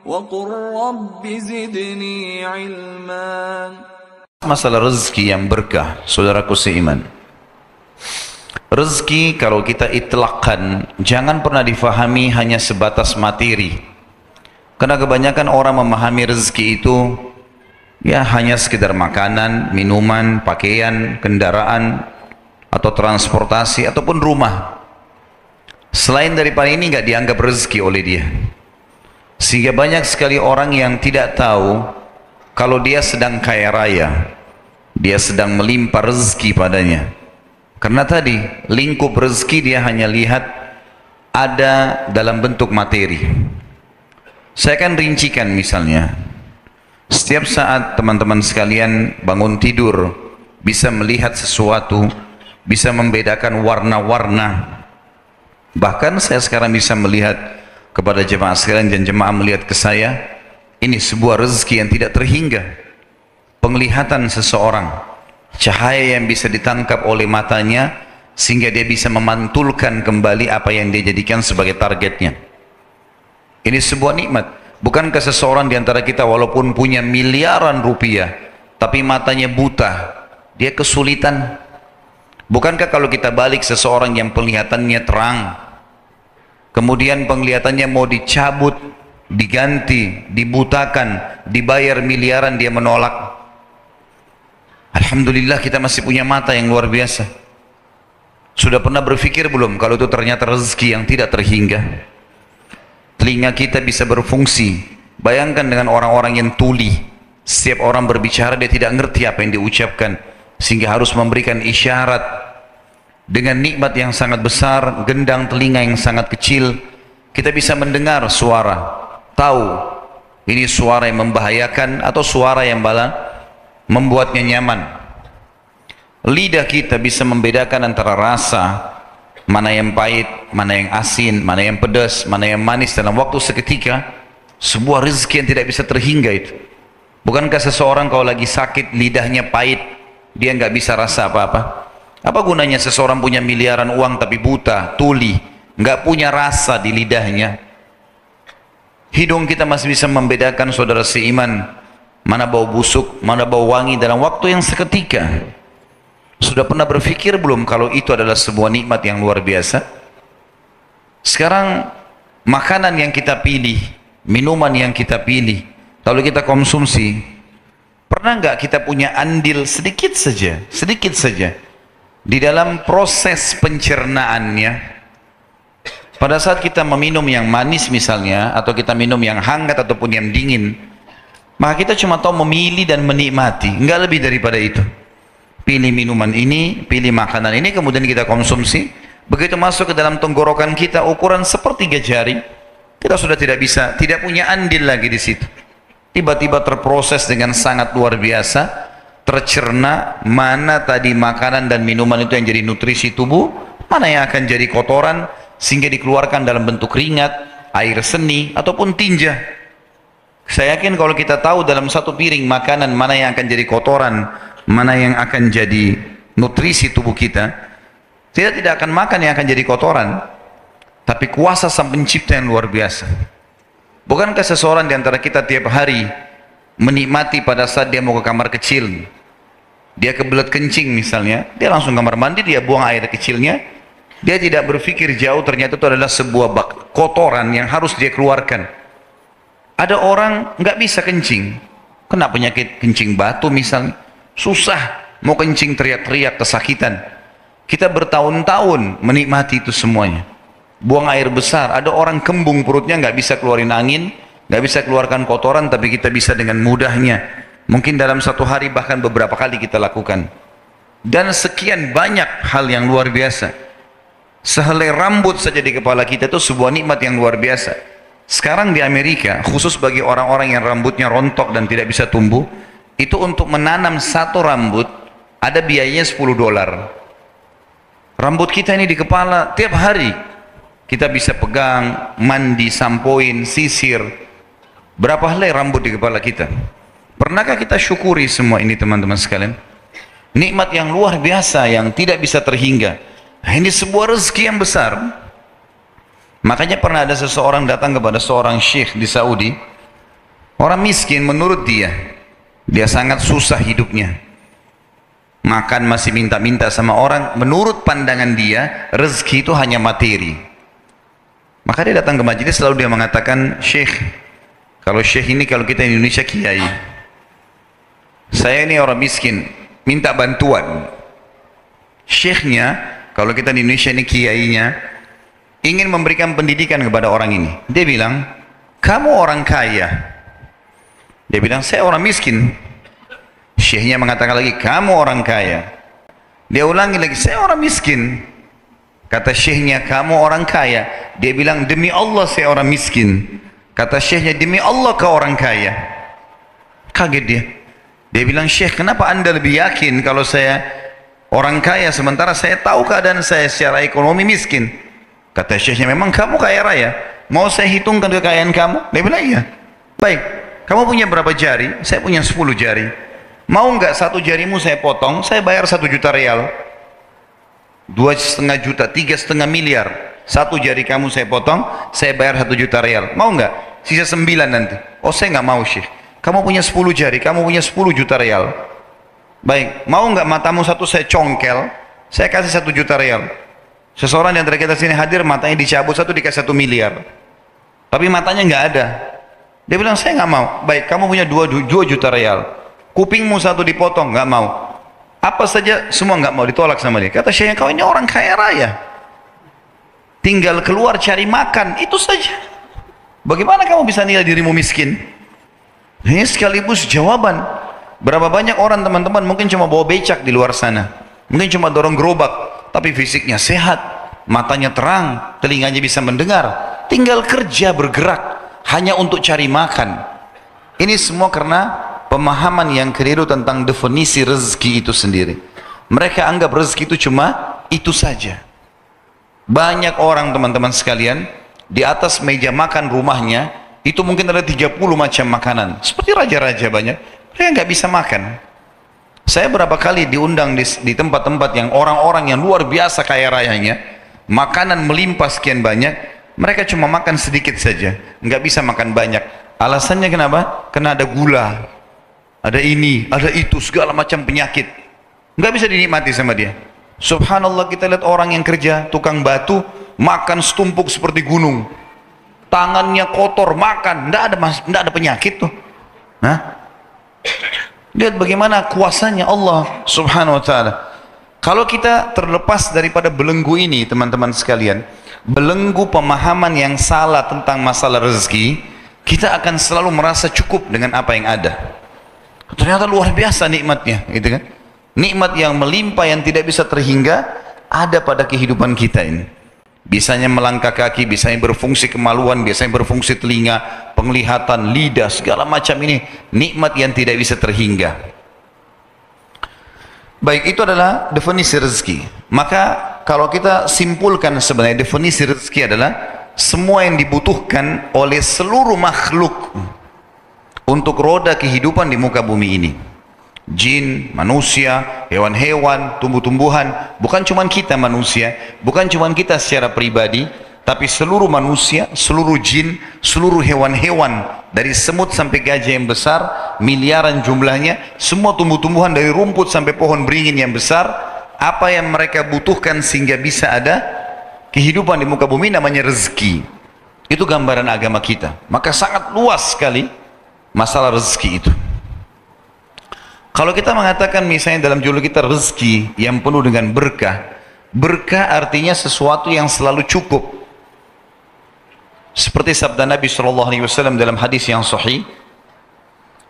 وقل رب زدني علما. Masalah rezeki yang berkah, saudaraku seiman. Rezeki kalau kita itlaqkan, jangan pernah difahami hanya sebatas materi. Karena kebanyakan orang memahami rezeki itu ya hanya sekedar makanan, minuman, pakaian, kendaraan, atau transportasi, ataupun rumah. Selain daripada ini nggak dianggap rezeki oleh dia. Sehingga banyak sekali orang yang tidak tahu kalau dia sedang kaya raya, dia sedang melimpah rezeki padanya. Karena tadi lingkup rezeki dia hanya lihat ada dalam bentuk materi. Saya akan rincikan misalnya, setiap saat teman-teman sekalian bangun tidur bisa melihat sesuatu, bisa membedakan warna-warna. Bahkan saya sekarang bisa melihat kepada jemaah sekalian dan jemaah melihat ke saya, ini sebuah rezeki yang tidak terhingga. Penglihatan seseorang, cahaya yang bisa ditangkap oleh matanya sehingga dia bisa memantulkan kembali apa yang dia jadikan sebagai targetnya. Ini sebuah nikmat. Bukankah seseorang di antara kita walaupun punya miliaran rupiah tapi matanya buta, dia kesulitan? Bukankah kalau kita balik seseorang yang penglihatannya terang, kemudian penglihatannya mau dicabut, diganti, dibutakan, dibayar miliaran, dia menolak? Alhamdulillah kita masih punya mata yang luar biasa. Sudah pernah berpikir belum kalau itu ternyata rezeki yang tidak terhingga? Telinga kita bisa berfungsi. Bayangkan dengan orang-orang yang tuli. Setiap orang berbicara dia tidak ngerti apa yang diucapkan, sehingga harus memberikan isyarat. Dengan nikmat yang sangat besar, gendang telinga yang sangat kecil, kita bisa mendengar suara, tahu ini suara yang membahayakan atau suara yang membuatnya nyaman. Lidah kita bisa membedakan antara rasa, mana yang pahit, mana yang asin, mana yang pedas, mana yang manis dalam waktu seketika. Sebuah rezeki yang tidak bisa terhingga itu. Bukankah seseorang kalau lagi sakit lidahnya pahit, dia nggak bisa rasa apa-apa? Apa gunanya seseorang punya miliaran uang tapi buta, tuli, nggak punya rasa di lidahnya? Hidung kita masih bisa membedakan, saudara seiman, mana bau busuk, mana bau wangi dalam waktu yang seketika. Sudah pernah berpikir belum kalau itu adalah sebuah nikmat yang luar biasa? Sekarang makanan yang kita pilih, minuman yang kita pilih, kalau kita konsumsi, pernah nggak kita punya andil sedikit saja di dalam proses pencernaannya? Pada saat kita meminum yang manis misalnya, atau kita minum yang hangat ataupun yang dingin, maka kita cuma tahu memilih dan menikmati, nggak lebih daripada itu. Pilih minuman ini, pilih makanan ini, kemudian kita konsumsi. Begitu masuk ke dalam tenggorokan kita, ukuran sepertiga jari, kita sudah tidak punya andil lagi di situ. Tiba-tiba terproses dengan sangat luar biasa, tercerna mana tadi makanan dan minuman itu yang jadi nutrisi tubuh, mana yang akan jadi kotoran sehingga dikeluarkan dalam bentuk keringat, air seni ataupun tinja. Saya yakin kalau kita tahu dalam satu piring makanan mana yang akan jadi kotoran, mana yang akan jadi nutrisi tubuh kita, tidak akan makan yang akan jadi kotoran. Tapi kuasa Sang Pencipta yang luar biasa. Bukankah seseorang di antara kita tiap hari menikmati pada saat dia mau ke kamar kecil, dia kebelet kencing misalnya, dia langsung kamar mandi, dia buang air kecilnya, dia tidak berpikir jauh, ternyata itu adalah sebuah kotoran yang harus dia keluarkan. Ada orang nggak bisa kencing, kena penyakit kencing batu misalnya, susah mau kencing, teriak-teriak kesakitan. Kita bertahun-tahun menikmati itu semuanya, buang air besar. Ada orang kembung perutnya, nggak bisa keluarin angin, nggak bisa keluarkan kotoran, tapi kita bisa dengan mudahnya, mungkin dalam satu hari bahkan beberapa kali kita lakukan. Dan sekian banyak hal yang luar biasa. Sehelai rambut saja di kepala kita itu sebuah nikmat yang luar biasa. Sekarang di Amerika, khusus bagi orang-orang yang rambutnya rontok dan tidak bisa tumbuh, itu untuk menanam satu rambut ada biayanya $10. Rambut kita ini di kepala tiap hari kita bisa pegang, mandi, sampoin, sisir. Berapa helai rambut di kepala kita? Pernahkah kita syukuri semua ini teman-teman sekalian? Nikmat yang luar biasa yang tidak bisa terhingga. Nah, ini sebuah rezeki yang besar. Makanya pernah ada seseorang datang kepada seorang syekh di Saudi. Orang miskin menurut dia sangat susah hidupnya. Makan masih minta-minta sama orang. Menurut pandangan dia, rezeki itu hanya materi. Maka dia datang ke majelis, selalu dia mengatakan, Syekh, kalau Syekh ini, kalau kita di Indonesia kiai, saya ini orang miskin, minta bantuan. Syekhnya, kalau kita di Indonesia ini kiainya, ingin memberikan pendidikan kepada orang ini. Dia bilang, kamu orang kaya. Dia bilang, saya orang miskin. Syekhnya mengatakan lagi, kamu orang kaya. Dia ulangi lagi, saya orang miskin. Kata syekhnya, kamu orang kaya. Dia bilang, demi Allah saya orang miskin. Kata syekhnya, demi Allah kau orang kaya. Kaget dia. Dia bilang, Syekh, kenapa anda lebih yakin kalau saya orang kaya, sementara saya tahu keadaan saya secara ekonomi miskin? Kata syekhnya, memang kamu kaya raya. Mau saya hitungkan kekayaan kamu? Dia bilang, iya. Baik, kamu punya berapa jari? Saya punya 10 jari. Mau nggak satu jarimu saya potong, saya bayar 1 juta rial. 2,5 juta, 3,5 miliar. Satu jari kamu saya potong, saya bayar 1 juta rial. Mau nggak? Sisa 9 nanti. Oh, saya nggak mau, Syekh. Kamu punya 10 jari, kamu punya 10 juta rial. Baik, mau nggak matamu satu saya congkel, saya kasih 1 juta rial. Seseorang yang dari kita sini hadir, matanya dicabut satu, dikasih 1 miliar. Tapi matanya nggak ada. Dia bilang, saya nggak mau. Baik, kamu punya 2 juta rial. Kupingmu satu dipotong, nggak mau. Apa saja semua nggak mau, ditolak sama dia. Kata Syekh, kau ini orang kaya raya, tinggal keluar cari makan, itu saja. Bagaimana kamu bisa nilai dirimu miskin? Ini sekaligus jawaban. Berapa banyak orang teman-teman mungkin cuma bawa becak di luar sana, mungkin cuma dorong gerobak, tapi fisiknya sehat, matanya terang, telinganya bisa mendengar, tinggal kerja bergerak hanya untuk cari makan. Ini semua karena pemahaman yang keliru tentang definisi rezeki itu sendiri. Mereka anggap rezeki itu cuma itu saja. Banyak orang teman-teman sekalian, di atas meja makan rumahnya itu mungkin ada 30 macam makanan, seperti raja-raja banyak. Mereka nggak bisa makan. Saya berapa kali diundang di tempat-tempat yang orang-orang yang luar biasa kaya rayanya, makanan melimpah sekian banyak, mereka cuma makan sedikit saja, nggak bisa makan banyak. Alasannya kenapa? Karena ada gula, ada ini, ada itu, segala macam penyakit, nggak bisa dinikmati sama dia. Subhanallah, kita lihat orang yang kerja tukang batu, makan setumpuk seperti gunung, tangannya kotor, makan, nggak ada penyakit tuh. Nah, lihat bagaimana kuasanya Allah Subhanahu Wa Taala. Kalau kita terlepas daripada belenggu ini, teman-teman sekalian, belenggu pemahaman yang salah tentang masalah rezeki, kita akan selalu merasa cukup dengan apa yang ada. Ternyata luar biasa nikmatnya, gitu kan? Nikmat yang melimpah yang tidak bisa terhingga ada pada kehidupan kita ini. Bisanya melangkah kaki, bisanya berfungsi kemaluan, bisanya berfungsi telinga, penglihatan, lidah, segala macam ini nikmat yang tidak bisa terhingga. Baik, itu adalah definisi rezeki. Maka kalau kita simpulkan sebenarnya definisi rezeki adalah semua yang dibutuhkan oleh seluruh makhluk untuk roda kehidupan di muka bumi ini. Jin, manusia, hewan-hewan, tumbuh-tumbuhan, bukan cuma kita manusia, bukan cuma kita secara pribadi, tapi seluruh manusia, seluruh jin, seluruh hewan-hewan, dari semut sampai gajah yang besar, miliaran jumlahnya, semua tumbuh-tumbuhan dari rumput sampai pohon beringin yang besar, apa yang mereka butuhkan sehingga bisa ada kehidupan di muka bumi namanya rezeki. Itu gambaran agama kita. Maka sangat luas sekali masalah rezeki itu. Kalau kita mengatakan misalnya dalam judul kita rezeki yang penuh dengan berkah, berkah artinya sesuatu yang selalu cukup. Seperti sabda Nabi SAW dalam hadis yang sahih,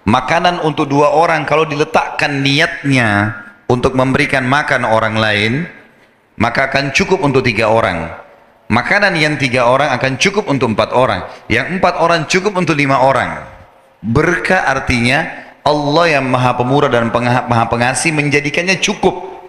makanan untuk 2 orang kalau diletakkan niatnya untuk memberikan makan orang lain, maka akan cukup untuk 3 orang. Makanan yang 3 orang akan cukup untuk 4 orang, yang 4 orang cukup untuk 5 orang. Berkah artinya Allah yang maha pemurah dan maha pengasih menjadikannya cukup.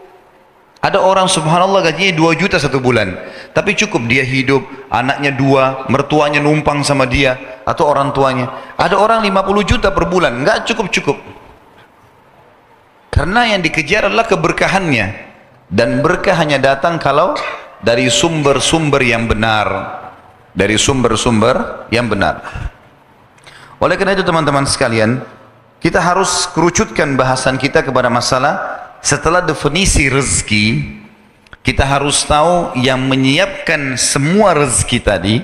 Ada orang subhanallah gajinya 2 juta 1 bulan, tapi cukup dia hidup, anaknya 2, mertuanya numpang sama dia atau orang tuanya. Ada orang 50 juta per bulan, nggak cukup-cukup. Karena yang dikejar adalah keberkahannya, dan berkah hanya datang kalau dari sumber-sumber yang benar, dari sumber-sumber yang benar. Oleh karena itu teman-teman sekalian, kita harus kerucutkan bahasan kita kepada masalah setelah definisi rezeki, kita harus tahu yang menyiapkan semua rezeki tadi,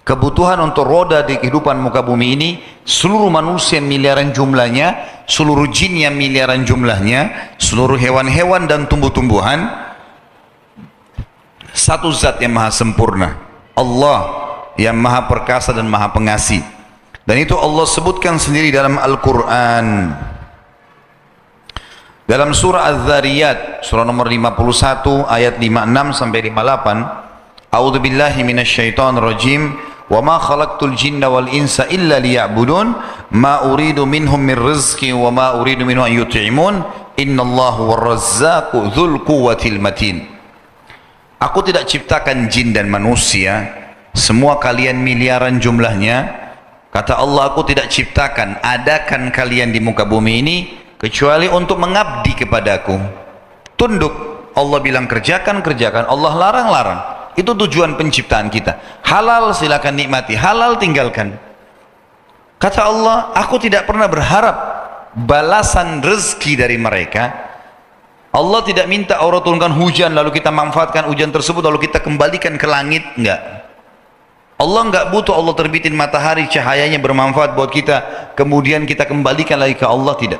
kebutuhan untuk roda di kehidupan muka bumi ini, seluruh manusia miliaran jumlahnya, seluruh jin yang miliaran jumlahnya, seluruh hewan-hewan dan tumbuh-tumbuhan, satu zat yang maha sempurna, Allah yang maha perkasa dan maha pengasih. Dan itu Allah sebutkan sendiri dalam Al-Quran. Dalam surah Az-Zariyat, surah nomor 51 ayat 56 sampai 58, A'udzu billahi minasyaitonir rajim, wa ma khalaqtul jinna wal insa illa liya'budun, ma uridu minhum min rizqi wa ma uridu minhum an yut'imun, innallahu war-razzaqu dzul quwwatil matin. Aku tidak ciptakan jin dan manusia, semua kalian miliaran jumlahnya. Kata Allah, aku tidak ciptakan, adakan kalian di muka bumi ini kecuali untuk mengabdi kepadaku. Tunduk, Allah bilang kerjakan, kerjakan, Allah larang, larang. Itu tujuan penciptaan kita. Halal silakan nikmati, halal tinggalkan. Kata Allah, aku tidak pernah berharap balasan rezeki dari mereka. Allah tidak minta Allah turunkan hujan lalu kita manfaatkan hujan tersebut lalu kita kembalikan ke langit, enggak. Allah enggak butuh Allah terbitin matahari cahayanya bermanfaat buat kita kemudian kita kembalikan lagi ke Allah, tidak.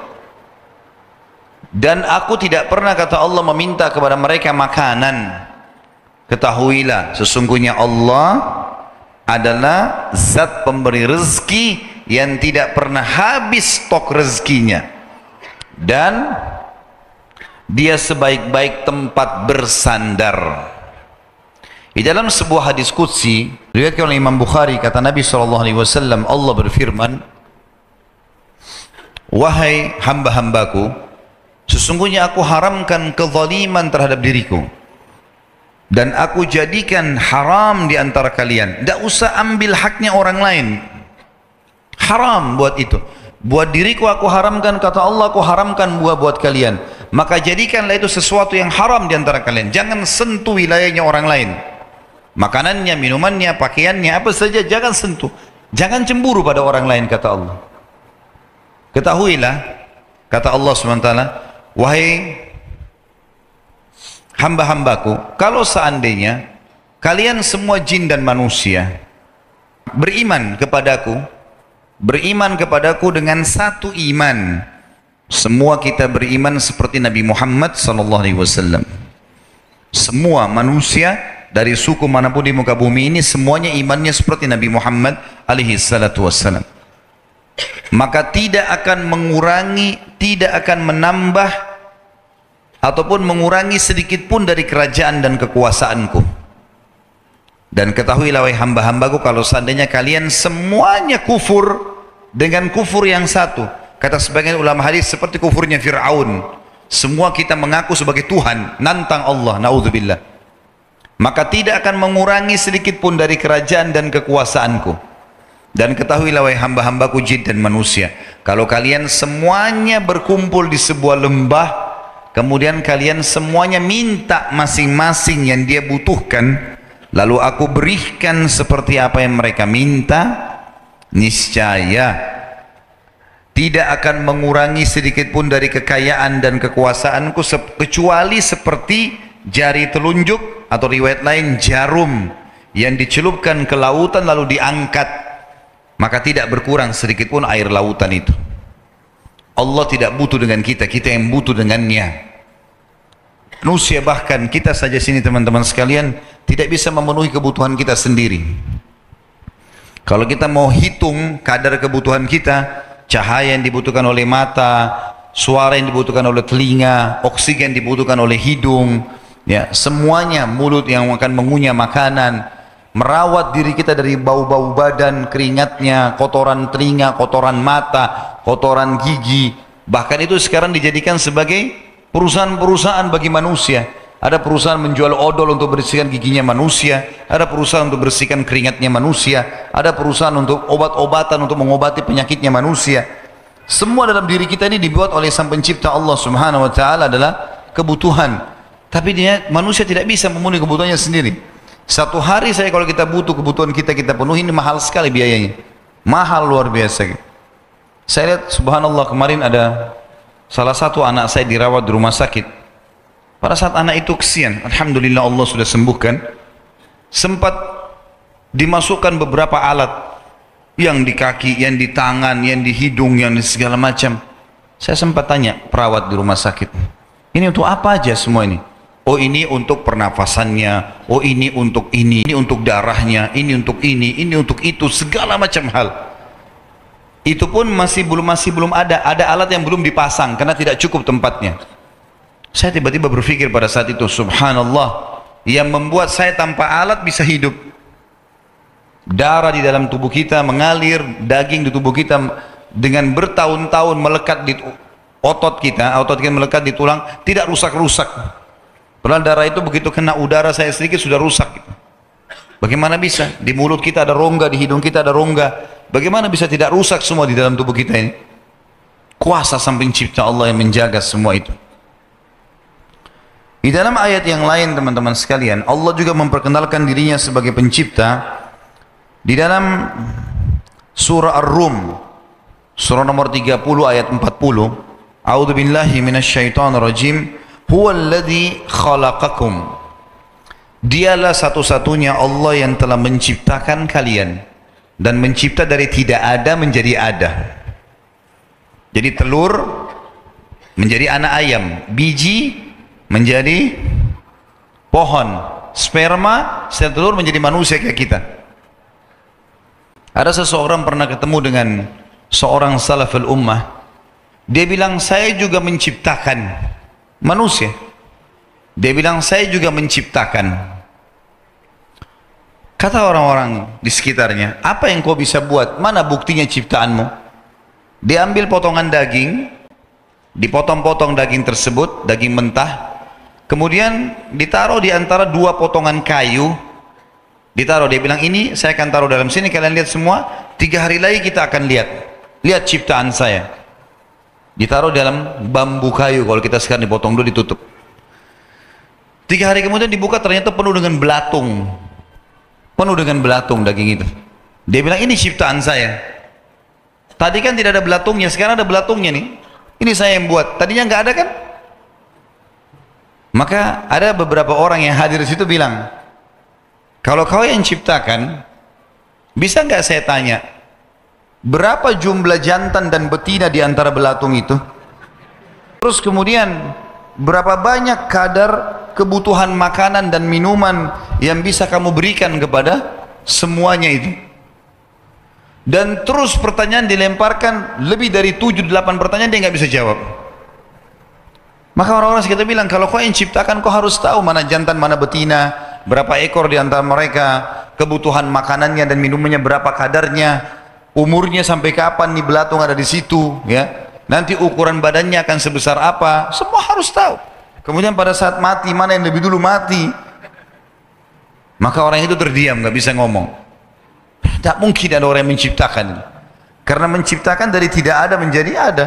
Dan aku tidak pernah, kata Allah, meminta kepada mereka makanan. Ketahuilah sesungguhnya Allah adalah zat pemberi rezeki yang tidak pernah habis stok rezekinya, dan dia sebaik-baik tempat bersandar. Di dalam sebuah hadis qudsi diriwayatkan oleh Imam Bukhari, kata Nabi SAW, Allah berfirman, wahai hamba-hambaku, sesungguhnya aku haramkan kezaliman terhadap diriku dan aku jadikan haram di antara kalian. Tidak usah ambil haknya orang lain, haram buat itu. Buat diriku aku haramkan, kata Allah, aku haramkan buat kalian. Maka jadikanlah itu sesuatu yang haram di antara kalian. Jangan sentuh wilayahnya orang lain. Makanannya, minumannya, pakaiannya, apa saja jangan sentuh. Jangan cemburu pada orang lain, kata Allah. Ketahuilah, kata Allah SWT, wahai hamba-hambaku, kalau seandainya kalian semua jin dan manusia beriman kepadaku dengan satu iman, semua kita beriman seperti Nabi Muhammad SAW. Semua manusia dari suku manapun di muka bumi ini semuanya imannya seperti Nabi Muhammad SAW. Maka tidak akan mengurangi, tidak akan menambah ataupun mengurangi sedikit pun dari kerajaan dan kekuasaanku. Dan ketahuilah wahai hamba-hambaku, kalau seandainya kalian semuanya kufur dengan kufur yang satu, kata sebagian ulama hadis seperti kufurnya Fir'aun, semua kita mengaku sebagai Tuhan, nantang Allah, naudzubillah, maka tidak akan mengurangi sedikit pun dari kerajaan dan kekuasaanku. Dan ketahuilah wahai hamba-hambaku jin dan manusia, kalau kalian semuanya berkumpul di sebuah lembah, kemudian kalian semuanya minta masing-masing yang dia butuhkan, lalu aku berikan seperti apa yang mereka minta, niscaya tidak akan mengurangi sedikit pun dari kekayaan dan kekuasaanku kecuali seperti jari telunjuk atau riwayat lain jarum yang dicelupkan ke lautan lalu diangkat, maka tidak berkurang sedikit pun air lautan itu. Allah tidak butuh dengan kita, kita yang butuh dengannya. Manusia, bahkan kita saja sini teman-teman sekalian, tidak bisa memenuhi kebutuhan kita sendiri. Kalau kita mau hitung kadar kebutuhan kita, cahaya yang dibutuhkan oleh mata, suara yang dibutuhkan oleh telinga, oksigen dibutuhkan oleh hidung, ya, semuanya, mulut yang akan mengunyah makanan, merawat diri kita dari bau-bau badan, keringatnya, kotoran telinga, kotoran mata, kotoran gigi. Bahkan itu sekarang dijadikan sebagai perusahaan-perusahaan bagi manusia. Ada perusahaan menjual odol untuk bersihkan giginya manusia, ada perusahaan untuk bersihkan keringatnya manusia, ada perusahaan untuk obat-obatan untuk mengobati penyakitnya manusia. Semua dalam diri kita ini dibuat oleh Sang Pencipta Allah Subhanahu wa taala adalah kebutuhan. Tapi manusia tidak bisa memenuhi kebutuhannya sendiri. Satu hari saya kalau kita butuh kebutuhan kita penuhi, ini mahal sekali biayanya. Mahal luar biasa. Saya lihat subhanallah kemarin ada salah satu anak saya dirawat di rumah sakit. Pada saat anak itu kesian, alhamdulillah Allah sudah sembuhkan. Sempat dimasukkan beberapa alat, yang di kaki, yang di tangan, yang di hidung, yang di segala macam. Saya sempat tanya perawat di rumah sakit, ini untuk apa aja semua ini? Oh ini untuk pernafasannya, oh ini untuk ini untuk darahnya, ini untuk ini untuk itu, segala macam hal. Itu pun masih belum ada alat yang belum dipasang karena tidak cukup tempatnya. Saya tiba-tiba berpikir pada saat itu, subhanallah, yang membuat saya tanpa alat bisa hidup. Darah di dalam tubuh kita mengalir, daging di tubuh kita dengan bertahun-tahun melekat di otot kita melekat di tulang, tidak rusak-rusak. Padahal darah itu begitu kena udara saya sedikit sudah rusak. Bagaimana bisa? Di mulut kita ada rongga, di hidung kita ada rongga. Bagaimana bisa tidak rusak semua di dalam tubuh kita ini? Kuasa samping cipta Allah yang menjaga semua itu. Di dalam ayat yang lain teman-teman sekalian, Allah juga memperkenalkan dirinya sebagai pencipta. Di dalam surah Ar-Rum, surah nomor 30 ayat 40, A'udzu billahi minasyaitonir rajim, huwallazi khalaqakum. Dialah satu-satunya Allah yang telah menciptakan kalian dan mencipta dari tidak ada menjadi ada. Jadi telur menjadi anak ayam, biji menjadi pohon, sperma setelah telur menjadi manusia kayak kita. Ada seseorang pernah ketemu dengan seorang salaful ummah. Dia bilang, saya juga menciptakan manusia. Dia bilang, saya juga menciptakan. Kata orang-orang di sekitarnya, apa yang kau bisa buat? Mana buktinya ciptaanmu? Dia ambil potongan daging, dipotong-potong daging tersebut, daging mentah, kemudian ditaruh di antara dua potongan kayu, ditaruh, dia bilang ini saya akan taruh dalam sini, kalian lihat semua, 3 hari lagi kita akan lihat ciptaan saya. Ditaruh dalam bambu kayu, kalau kita sekarang dipotong dulu ditutup. 3 hari kemudian dibuka, ternyata penuh dengan belatung, daging itu. Dia bilang ini ciptaan saya. Tadi kan tidak ada belatungnya, sekarang ada belatungnya nih. Ini saya yang buat, tadinya nggak ada kan? Maka ada beberapa orang yang hadir di situ bilang, kalau kau yang ciptakan, bisa nggak saya tanya, berapa jumlah jantan dan betina di antara belatung itu? Terus kemudian, berapa banyak kadar kebutuhan makanan dan minuman yang bisa kamu berikan kepada semuanya itu? Dan terus pertanyaan dilemparkan, lebih dari 7-8 pertanyaan dia nggak bisa jawab. Maka orang-orang sekitar bilang, kalau kau yang ciptakan, kau harus tahu mana jantan, mana betina, berapa ekor di antara mereka, kebutuhan makanannya dan minumannya berapa kadarnya, umurnya sampai kapan nih belatung ada di situ, ya. Nanti ukuran badannya akan sebesar apa, semua harus tahu. Kemudian pada saat mati, mana yang lebih dulu mati? Maka orang itu terdiam, nggak bisa ngomong. Tak mungkin ada orang yang menciptakan. Karena menciptakan dari tidak ada menjadi ada.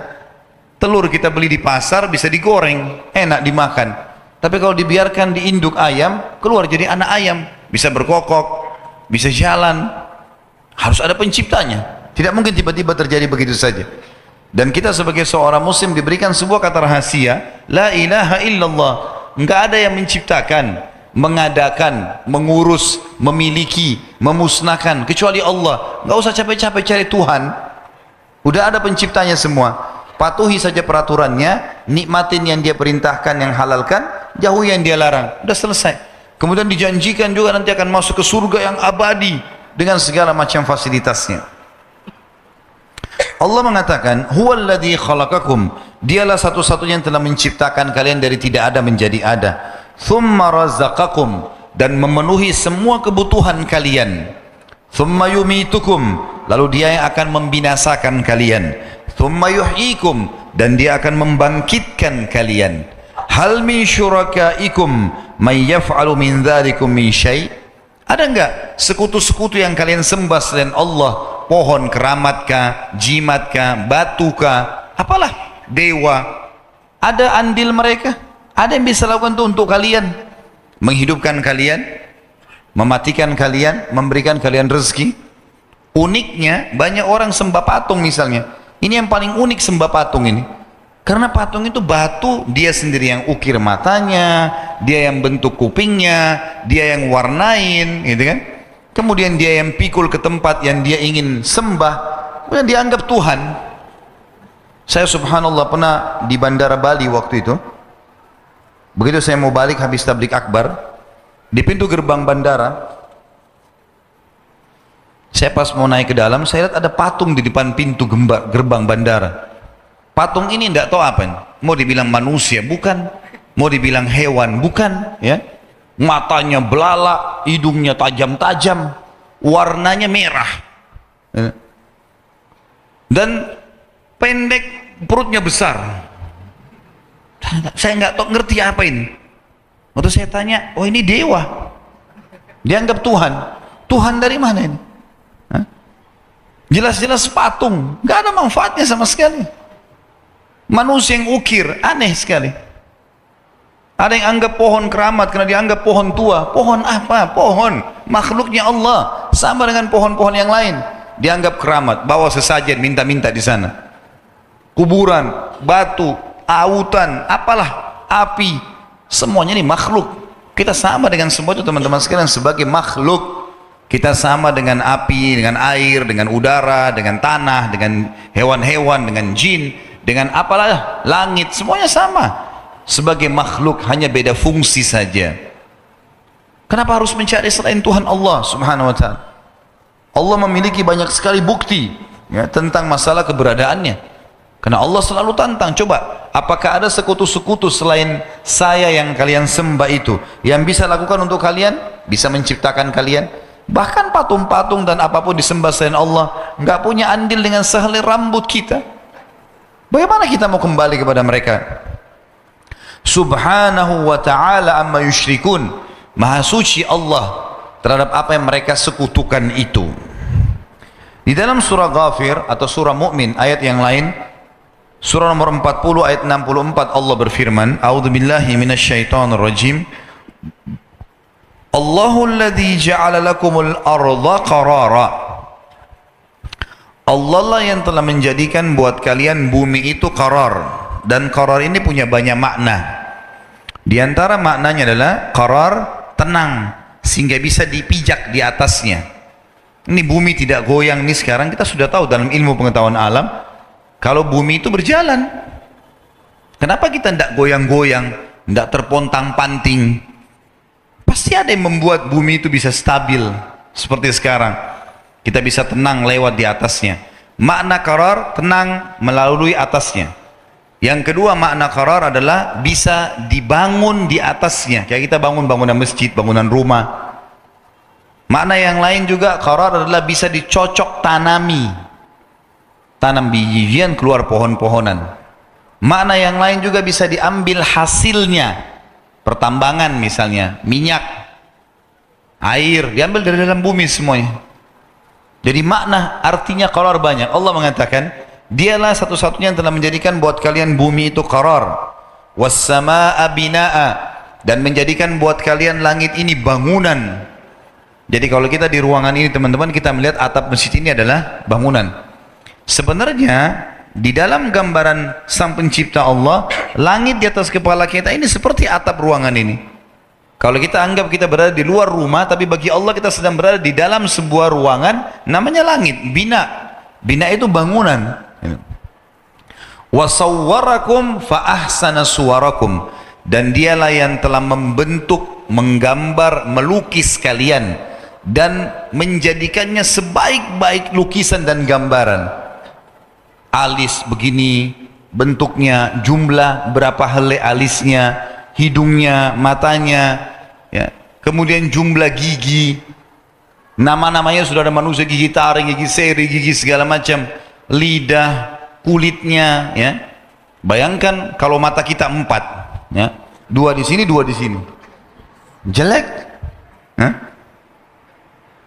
Telur kita beli di pasar bisa digoreng, enak dimakan. Tapi kalau dibiarkan di induk ayam, keluar jadi anak ayam, bisa berkokok, bisa jalan. Harus ada penciptanya. Tidak mungkin tiba-tiba terjadi begitu saja. Dan kita sebagai seorang muslim diberikan sebuah kata rahasia, la ilaha illallah. Enggak ada yang menciptakan, mengadakan, mengurus, memiliki, memusnahkan kecuali Allah. Enggak usah capek-capek cari Tuhan. Udah ada penciptanya semua. Patuhi saja peraturannya, nikmatin yang dia perintahkan, yang halalkan, jauhi yang dia larang. Udah selesai. Kemudian dijanjikan juga nanti akan masuk ke surga yang abadi dengan segala macam fasilitasnya. Allah mengatakan, huwallazi khalaqakum, dialah satu-satunya yang telah menciptakan kalian dari tidak ada menjadi ada. Thumma razaqakum, dan memenuhi semua kebutuhan kalian. Thumma yumitukum, lalu dia yang akan membinasakan kalian. Thumma yuhyikum, dan dia akan membangkitkan kalian. Hal min syurakaikum may yaf'alu min dzalikum min syai'? Ada enggak sekutu-sekutu yang kalian sembah selain Allah? Pohon keramatkah, jimatkah, batukah, apalah, dewa? Ada andil mereka? Ada yang bisa lakukan itu untuk kalian? Menghidupkan kalian, mematikan kalian, memberikan kalian rezeki. Uniknya banyak orang sembah patung misalnya. Ini yang paling unik sembah patung ini. Karena patung itu batu, dia sendiri yang ukir matanya, dia yang bentuk kupingnya, dia yang warnain, gitu kan. Kemudian dia yang pikul ke tempat yang dia ingin sembah, kemudian dianggap Tuhan. Saya subhanallah pernah di Bandara Bali waktu itu. Begitu saya mau balik habis tablik akbar, di pintu gerbang bandara, saya pas mau naik ke dalam, saya lihat ada patung di depan pintu gerbang bandara. Patung ini tidak tahu apa ini. Mau dibilang manusia, bukan. Mau dibilang hewan, bukan. Ya. Matanya belalak, hidungnya tajam-tajam, warnanya merah. Ya. Dan pendek, perutnya besar. Saya nggak tahu ngerti apa ini. Waktu saya tanya, oh ini dewa. Dianggap Tuhan. Tuhan dari mana ini? Jelas-jelas patung, nggak ada manfaatnya sama sekali. Manusia yang ukir, aneh sekali. Ada yang anggap pohon keramat karena dianggap pohon tua. Pohon apa? Pohon makhluknya Allah, sama dengan pohon-pohon yang lain. Dianggap keramat, bawa sesajen, minta-minta di sana. Kuburan, batu, autan, apalah, api, semuanya ini makhluk. Kita sama dengan semua itu teman-teman sekalian sebagai makhluk. Kita sama dengan api, dengan air, dengan udara, dengan tanah, dengan hewan-hewan, dengan jin, dengan apalah, langit, semuanya sama. Sebagai makhluk, hanya beda fungsi saja. Kenapa harus mencari selain Tuhan Allah subhanahu wa ta'ala? Allah memiliki banyak sekali bukti ya, tentang masalah keberadaannya. Karena Allah selalu tantang, coba, apakah ada sekutu-sekutu selain saya yang kalian sembah itu, yang bisa lakukan untuk kalian, bisa menciptakan kalian? Bahkan patung-patung dan apapun disembah selain Allah nggak punya andil dengan sehelai rambut kita. Bagaimana kita mau kembali kepada mereka? Subhanahu wa ta'ala amma yushrikun. Maha suci Allah terhadap apa yang mereka sekutukan itu. Di dalam surah Ghafir atau surah Mu'min ayat yang lain, surah nomor 40 ayat 64, Allah berfirman, a'udzubillahi minasyaitonir rajim. Allahul ladzi ja'ala lakumul arda qarara. Allah lah yang telah menjadikan buat kalian bumi itu qarar, dan qarar ini punya banyak makna. Di antara maknanya adalah qarar, tenang, sehingga bisa dipijak di atasnya. Ini bumi tidak goyang, ini sekarang kita sudah tahu dalam ilmu pengetahuan alam kalau bumi itu berjalan. Kenapa kita tidak goyang-goyang, tidak terpontang-panting? Pasti ada yang membuat bumi itu bisa stabil seperti sekarang. Kita bisa tenang lewat di atasnya. Makna qarar, tenang melalui atasnya. Yang kedua makna qarar adalah bisa dibangun di atasnya. Kayak kita bangun bangunan masjid, bangunan rumah. Makna yang lain juga qarar adalah bisa dicocok tanami. Tanam biji-bijian keluar pohon-pohonan. Makna yang lain juga bisa diambil hasilnya. Pertambangan misalnya, minyak, air, diambil dari dalam bumi semuanya. Jadi makna artinya qarar banyak. Allah mengatakan, dialah satu-satunya yang telah menjadikan buat kalian bumi itu qarar. Was-samaa'a binaa'a, dan menjadikan buat kalian langit ini bangunan. Jadi kalau kita di ruangan ini teman-teman, kita melihat atap masjid ini adalah bangunan. Sebenarnya di dalam gambaran sang pencipta Allah, langit di atas kepala kita ini seperti atap ruangan ini. Kalau kita anggap kita berada di luar rumah, tapi bagi Allah kita sedang berada di dalam sebuah ruangan, namanya langit, bina. Bina itu bangunan. Wa sawwarakum fa ahsana suwarakum, dan dialah yang telah membentuk, menggambar, melukis kalian dan menjadikannya sebaik-baik lukisan dan gambaran. Alis begini bentuknya, jumlah berapa helai alisnya, hidungnya, matanya, ya. Kemudian jumlah gigi, nama-namanya sudah ada manusia, gigi taring, gigi seri, gigi segala macam, lidah, kulitnya, ya. Bayangkan kalau mata kita 4, ya, 2 di sini, 2 di sini, jelek, ya?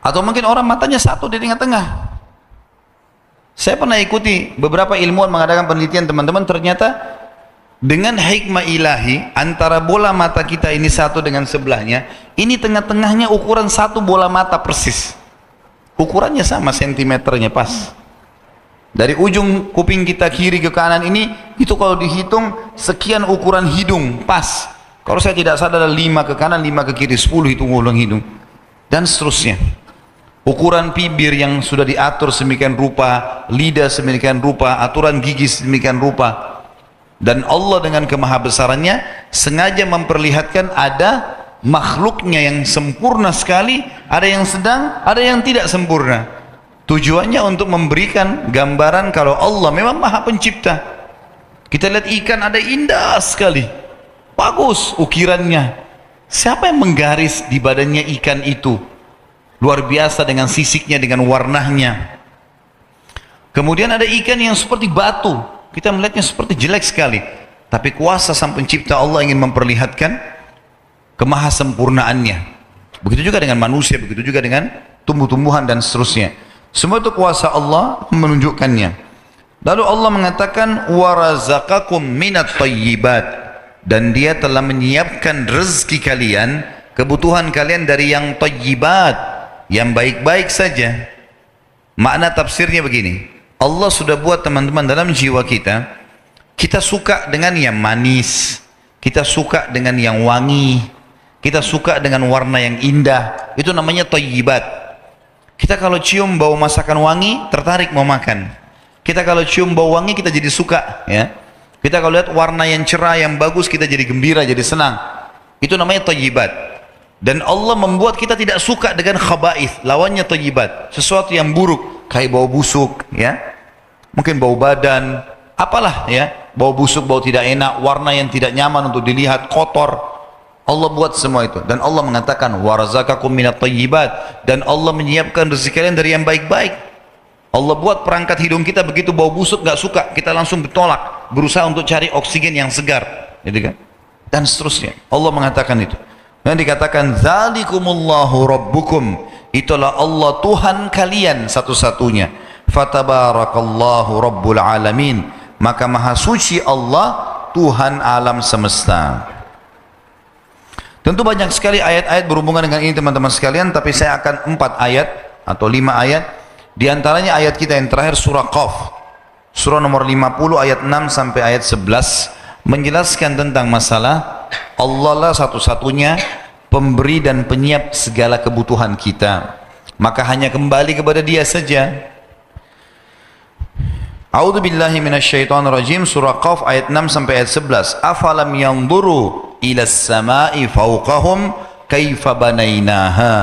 Atau mungkin orang matanya 1 di tengah-tengah. Saya pernah ikuti beberapa ilmuwan mengadakan penelitian teman-teman, ternyata dengan hikmah ilahi antara bola mata kita ini satu dengan sebelahnya, ini tengah-tengahnya ukuran 1 bola mata persis. Ukurannya sama, sentimeternya pas. Dari ujung kuping kita kiri ke kanan ini, itu kalau dihitung sekian ukuran hidung, pas. Kalau saya tidak salah ada 5 ke kanan, 5 ke kiri, 10 hitung ulang hidung. Dan seterusnya. Ukuran bibir yang sudah diatur sedemikian rupa, lidah sedemikian rupa, aturan gigi sedemikian rupa. Dan Allah dengan kemahabesarannya sengaja memperlihatkan ada makhluknya yang sempurna sekali, ada yang sedang, ada yang tidak sempurna. Tujuannya untuk memberikan gambaran kalau Allah memang maha pencipta. Kita lihat ikan ada indah sekali, bagus ukirannya. Siapa yang menggaris di badannya ikan itu? Luar biasa dengan sisiknya, dengan warnanya. Kemudian ada ikan yang seperti batu, kita melihatnya seperti jelek sekali, tapi kuasa sang pencipta Allah ingin memperlihatkan kemahasempurnaannya. Begitu juga dengan manusia, begitu juga dengan tumbuh-tumbuhan dan seterusnya. Semua itu kuasa Allah menunjukkannya. Lalu Allah mengatakan warazaqakum minat thayyibat, dan Dia telah menyiapkan rezeki kalian, kebutuhan kalian dari yang thayyibat, yang baik-baik saja. Makna tafsirnya begini, Allah sudah buat teman-teman dalam jiwa kita, kita suka dengan yang manis, kita suka dengan yang wangi, kita suka dengan warna yang indah, itu namanya thayyibat. Kita kalau cium bau masakan wangi, tertarik mau makan. Kita kalau cium bau wangi, kita jadi suka, ya. Kita kalau lihat warna yang cerah, yang bagus, kita jadi gembira, jadi senang. Itu namanya thayyibat. Dan Allah membuat kita tidak suka dengan khaba'ith, lawannya thayyibat. Sesuatu yang buruk, kayak bau busuk, ya. Mungkin bau badan, apalah, ya. Bau busuk, bau tidak enak, warna yang tidak nyaman untuk dilihat, kotor. Allah buat semua itu, dan Allah mengatakan warazaqakum minat thayyibat, dan Allah menyiapkan rezeki kalian dari yang baik-baik. Allah buat perangkat hidung kita begitu bau busuk nggak suka, kita langsung bertolak, berusaha untuk cari oksigen yang segar, gitu kan? Dan seterusnya. Allah mengatakan itu. Dan dikatakan dzalikumullahu rabbukum, itulah Allah Tuhan kalian satu-satunya. Fatabarakallahu rabbul alamin, maka maha suci Allah Tuhan alam semesta. Tentu banyak sekali ayat-ayat berhubungan dengan ini teman-teman sekalian, tapi saya akan 4 ayat atau 5 ayat. Di antaranya ayat kita yang terakhir surah Qaf, surah nomor 50 ayat 6 sampai ayat 11, menjelaskan tentang masalah Allah lah satu-satunya pemberi dan penyiap segala kebutuhan kita, maka hanya kembali kepada Dia saja. A'udzu billahi minasyaitonir rajim, surah Qaf ayat 6 sampai ayat 11. Afalam yanzuru ila as-sama'i fawqahum kaifa banainaha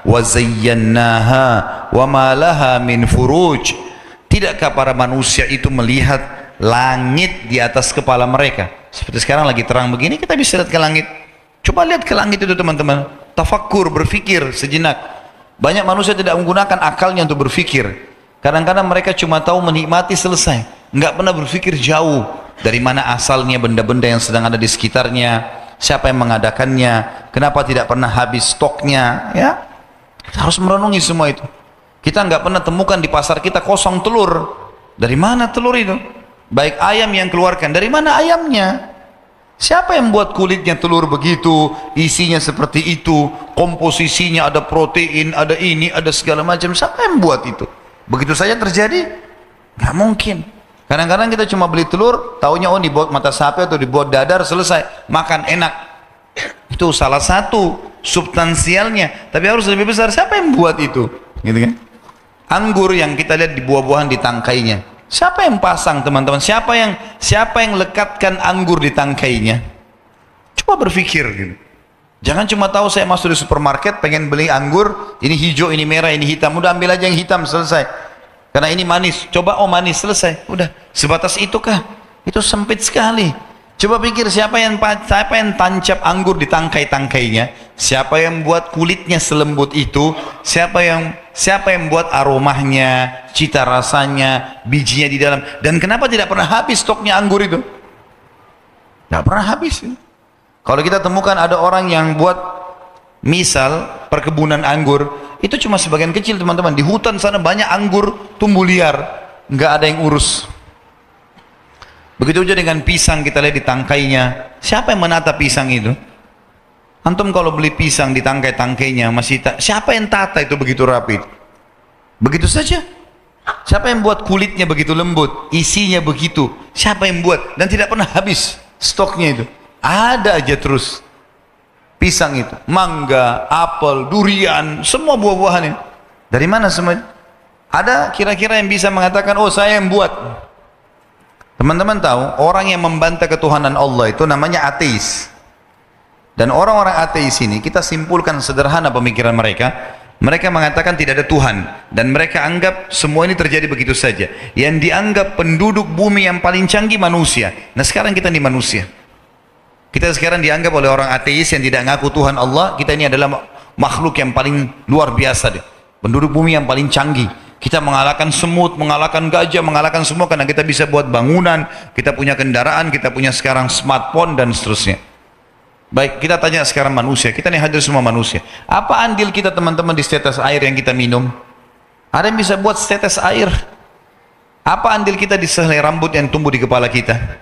wa zayyannaha wa ma laha min furuj. Tidakkah para manusia itu melihat langit di atas kepala mereka? Seperti sekarang lagi terang begini, kita bisa lihat ke langit. Coba lihat ke langit itu teman-teman, tafakkur, berfikir sejenak. Banyak manusia tidak menggunakan akalnya untuk berfikir. Kadang-kadang mereka cuma tahu menikmati, selesai, nggak pernah berpikir jauh dari mana asalnya benda-benda yang sedang ada di sekitarnya, siapa yang mengadakannya, kenapa tidak pernah habis stoknya, ya. Kita harus merenungi semua itu. Kita nggak pernah temukan di pasar kita kosong telur. Dari mana telur itu? Baik ayam yang keluarkan, dari mana ayamnya? Siapa yang buat kulitnya telur begitu, isinya seperti itu, komposisinya ada protein, ada ini, ada segala macam, siapa yang buat itu? Begitu saja terjadi? Nggak mungkin. Kadang-kadang kita cuma beli telur, taunya oh dibuat mata sapi atau dibuat dadar, selesai, makan enak. Itu salah satu substansialnya, tapi harus lebih besar. Siapa yang buat itu? Gitu kan? Anggur yang kita lihat di buah-buahan di tangkainya, siapa yang pasang teman-teman? Siapa yang lekatkan anggur di tangkainya? Coba berpikir gitu. Jangan cuma tahu saya masuk di supermarket pengen beli anggur, ini hijau, ini merah, ini hitam, udah ambil aja yang hitam, selesai. Karena ini manis, coba oh manis, selesai, udah. Sebatas itukah? Itu sempit sekali. Coba pikir siapa yang tancap anggur di tangkai-tangkainya, siapa yang buat kulitnya selembut itu, siapa yang buat aromanya, cita rasanya, bijinya di dalam, dan kenapa tidak pernah habis stoknya anggur itu? Tidak pernah habis. Kalau kita temukan ada orang yang buat misal perkebunan anggur, itu cuma sebagian kecil teman-teman. Di hutan sana banyak anggur tumbuh liar, nggak ada yang urus. Begitu saja dengan pisang, kita lihat di tangkainya. Siapa yang menata pisang itu? Antum kalau beli pisang di tangkai-tangkainya masih siapa yang tata itu begitu rapi? Begitu saja. Siapa yang buat kulitnya begitu lembut, isinya begitu? Siapa yang buat? Dan tidak pernah habis stoknya itu. Ada aja terus. Pisang itu, mangga, apel, durian, semua buah-buahan ini. Dari mana semua? Ada kira-kira yang bisa mengatakan, oh saya yang buat. Teman-teman tahu, orang yang membantah ketuhanan Allah itu namanya ateis. Dan orang-orang ateis ini, kita simpulkan sederhana pemikiran mereka. Mereka mengatakan tidak ada Tuhan. Dan mereka anggap semua ini terjadi begitu saja. Yang dianggap penduduk bumi yang paling canggih manusia. Nah sekarang kita ini manusia. Kita sekarang dianggap oleh orang ateis yang tidak ngaku Tuhan Allah. Kita ini adalah makhluk yang paling luar biasa deh. Penduduk bumi yang paling canggih. Kita mengalahkan semut, mengalahkan gajah, mengalahkan semua. Karena kita bisa buat bangunan. Kita punya kendaraan, kita punya sekarang smartphone dan seterusnya. Baik, kita tanya sekarang manusia. Kita nih hadir semua manusia. Apa andil kita teman-teman di setetes air yang kita minum? Ada yang bisa buat setetes air? Apa andil kita di sehelai rambut yang tumbuh di kepala kita?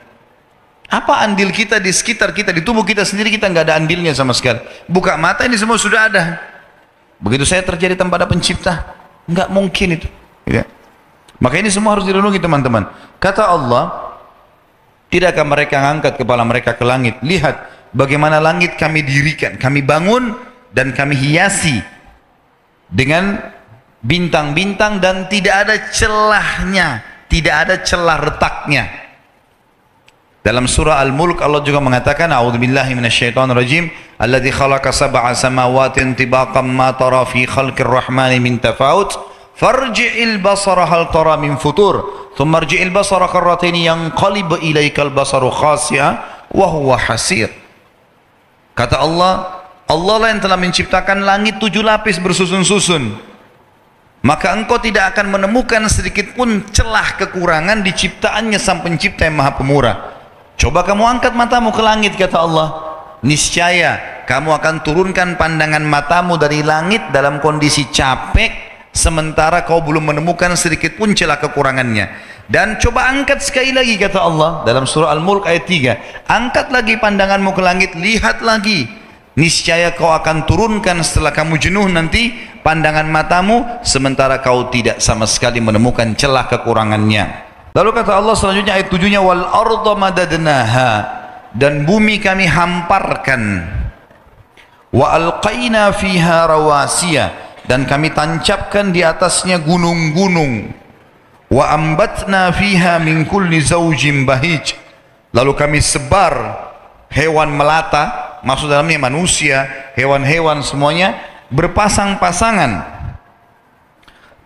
Apa andil kita di sekitar kita, di tubuh kita sendiri? Kita nggak ada andilnya sama sekali. Buka mata, ini semua sudah ada. Begitu saya terjadi tanpa ada pencipta, nggak mungkin itu. Ya. Maka ini semua harus direnungi teman-teman. Kata Allah, tidakkah mereka angkat kepala mereka ke langit? Lihat bagaimana langit kami dirikan, kami bangun dan kami hiasi dengan bintang-bintang dan tidak ada celahnya, tidak ada celah retaknya. Dalam surah Al-Mulk Allah juga mengatakan, a'udzubillahi minasyaitonirrajim, alladzi khalaqa sab'a samawatin tibaqan ma tara fi khalqir rahmani min tafawut farji'il basara hal tara min futur thumma irji'il basara karratain yanqalib ilaikal basaru khasi'a wa huwa hasir. Kata Allah, Allah lah yang telah menciptakan langit 7 lapis bersusun-susun. Maka engkau tidak akan menemukan sedikit pun celah kekurangan di ciptaannya sang pencipta yang maha pemurah. Coba kamu angkat matamu ke langit, kata Allah. Niscaya kamu akan turunkan pandangan matamu dari langit dalam kondisi capek, sementara kau belum menemukan sedikit pun celah kekurangannya. Dan coba angkat sekali lagi, kata Allah dalam surah Al-Mulk ayat 3. Angkat lagi pandanganmu ke langit, lihat lagi. Niscaya kau akan turunkan setelah kamu jenuh nanti pandangan matamu, sementara kau tidak sama sekali menemukan celah kekurangannya. Lalu kata Allah selanjutnya ayat 7-nya, wal arda madadnaha, dan bumi kami hamparkan, wa alqaina fiha rawasiya, dan kami tancapkan di atasnya gunung-gunung, wa ambatna fiha min kulli zawjin bahij, lalu kami sebar hewan melata, maksud dalamnya manusia, hewan-hewan semuanya berpasang-pasangan,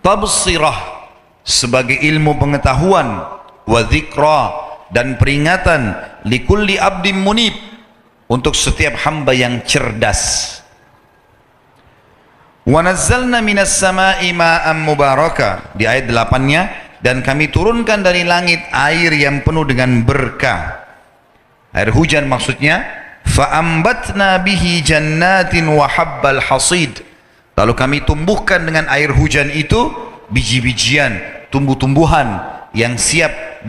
tabsirah, sebagai ilmu pengetahuan, wa dzikra, dan peringatan, likulli abdim munib, untuk setiap hamba yang cerdas. Wa nazzalna minas samai ma'an mubaraka, di ayat 8-nya, dan kami turunkan dari langit air yang penuh dengan berkah, air hujan maksudnya. Fa ambatna bihi jannatin wa habbal hasid, lalu kami tumbuhkan dengan air hujan itu biji-bijian, tumbuh-tumbuhan yang siap,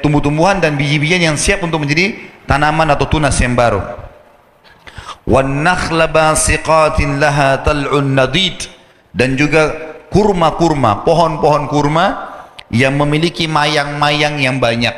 tumbuh-tumbuhan dan biji-bijian yang siap untuk menjadi tanaman atau tunas yang baru. Wan nakhla basiqatin laha tal'un nadid, dan juga kurma-kurma, pohon-pohon kurma yang memiliki mayang-mayang yang banyak.